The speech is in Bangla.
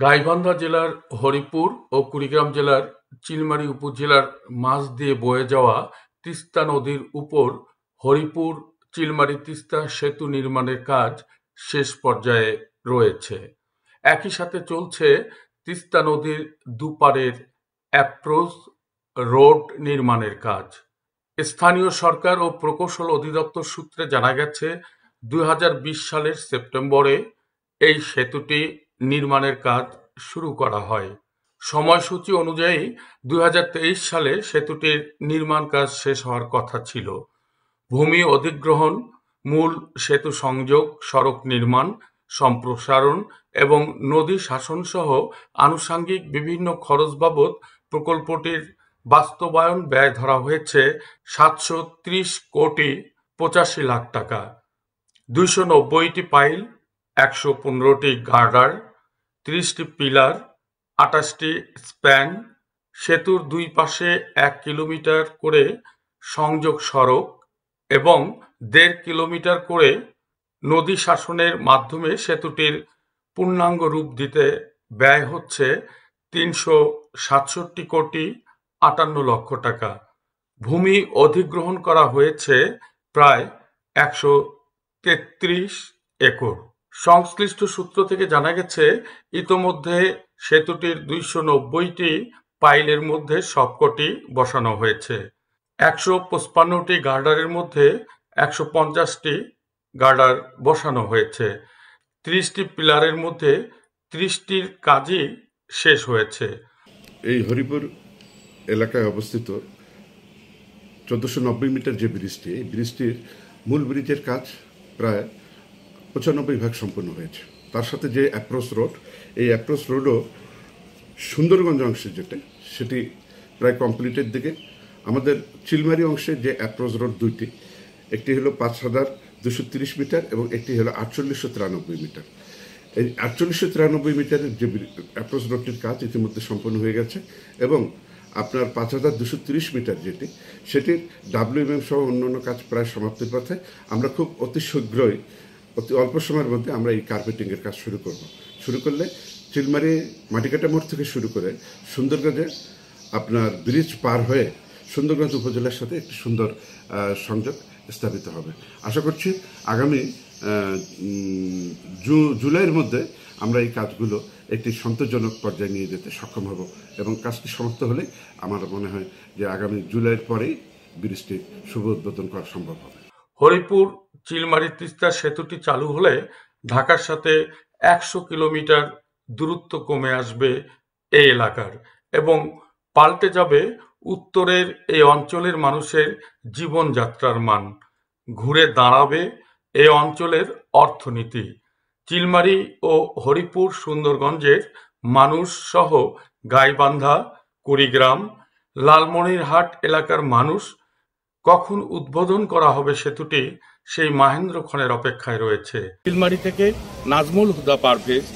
গাইবান্ধা জেলার হরিপুর ও কুড়িগ্রাম জেলার চিলমারী উপজেলার মাঝ দিয়ে বয়ে যাওয়া তিস্তা নদীর উপর হরিপুর-চিলমারী তিস্তা সেতু নির্মাণের কাজ শেষ পর্যায়ে রয়েছে। একই সাথে চলছে তিস্তা নদীর দুপারের অ্যাপ্রোচ রোড নির্মাণের কাজ। স্থানীয় সরকার ও প্রকৌশল অধিদপ্তর সূত্রে জানা গেছে, ২০২০ সালের সেপ্টেম্বরে এই সেতুটি নির্মাণের কাজ শুরু করা হয়। সময়সূচি অনুযায়ী ২০২৩ সালে সেতুটির নির্মাণ কাজ শেষ হওয়ার কথা ছিল। ভূমি অধিগ্রহণ, মূল সেতু সংযোগ, সড়ক নির্মাণ, সম্প্রসারণ এবং নদী শাসনসহ আনুষঙ্গিক বিভিন্ন খরচ বাবদ প্রকল্পটির বাস্তবায়ন ব্যয় ধরা হয়েছে ৭৩০ কোটি ৮৫ লাখ টাকা। ২৯০টি পাইল, ১১৫টি গার্ডার, ৩০টি পিলার, ২৮টি স্প্যান, সেতুর দুই পাশে ১ কিলোমিটার করে সংযোগ সড়ক এবং ১.৫ কিলোমিটার করে নদী শাসনের মাধ্যমে সেতুটির পূর্ণাঙ্গ রূপ দিতে ব্যয় হচ্ছে ৩৬৭ কোটি ৫৮ লক্ষ টাকা। ভূমি অধিগ্রহণ করা হয়েছে প্রায় ১৩৩ একর। সংশ্লিষ্ট সূত্র থেকে জানা গেছে, ইতোমধ্যে সেতুটির ২৯০টি পাইলের মধ্যে সবকটি বসানো হয়েছে। ১৫৫টি গার্ডারের মধ্যে ১৫০টি গার্ডার বসানো হয়েছে। ৩০টি পিলারের মধ্যে ৩০টির কাজই শেষ হয়েছে। এই হরিপুর এলাকায় অবস্থিত ১৪৯০ মিটার যে ব্রিজটি, এই ব্রিজটির মূল ব্রিজের কাজ প্রায় ৯৫% সম্পন্ন হয়েছে। তার সাথে যে অ্যাপ্রোচ রোড, এই অ্যাপ্রোচ রোডও সুন্দরগঞ্জ অংশে যেটা, সেটি প্রায় কমপ্লিটের দিকে। আমাদের চিলমারী অংশে যে অ্যাপ্রোচ রোড দুইটি, একটি হলো ৫,২৩০ মিটার এবং একটি হলো ৪৮৯৩ মিটার। এই ৪৮৯৩ মিটারের যে অ্যাপ্রোচ রোডটির কাজ ইতিমধ্যে সম্পন্ন হয়ে গেছে এবং আপনার ৫,২৩০ মিটার যেটি, সেটির WMM সহ অন্যান্য কাজ প্রায় সমাপ্তির পথে। আমরা খুব অতি শীঘ্রই, অতি অল্প সময়ের মধ্যে আমরা এই কার্পেটিংয়ের কাজ শুরু করলে চিলমারী মাটিকাটা মোড় থেকে শুরু করে সুন্দরগঞ্জে আপনার ব্রিজ পার হয়ে সুন্দরগঞ্জ উপজেলার সাথে একটি সুন্দর সংযোগ স্থাপিত হবে। আশা করছি আগামী জুলাইয়ের মধ্যে আমরা এই কাজগুলো একটি সন্তোষজনক পর্যায়ে নিয়ে যেতে সক্ষম হব এবং কাজটি সমাপ্ত হলে আমার মনে হয় যে আগামী জুলাইয়ের পরেই ব্রিজটি শুভ উদ্বোধন করা সম্ভব হবে। হরিপুর চিলমারী তিস্তা সেতুটি চালু হলে ঢাকার সাথে ১০০ কিলোমিটার দূরত্ব কমে আসবে এই এলাকার এবং পাল্টে যাবে উত্তরের এই অঞ্চলের মানুষের জীবনযাত্রার মান। ঘুরে দাঁড়াবে এই অঞ্চলের অর্থনীতি। চিলমারী ও হরিপুর সুন্দরগঞ্জের মানুষ সহ গাইবান্ধা, কুড়িগ্রাম, লালমনিরহাট এলাকার মানুষ কখন উদ্বোধন করা হবে সেতুটি, সেই মাহেন্দ্রক্ষণের অপেক্ষায় রয়েছে। চিলমারী থেকে নাজমুল হুদা পারভেজ,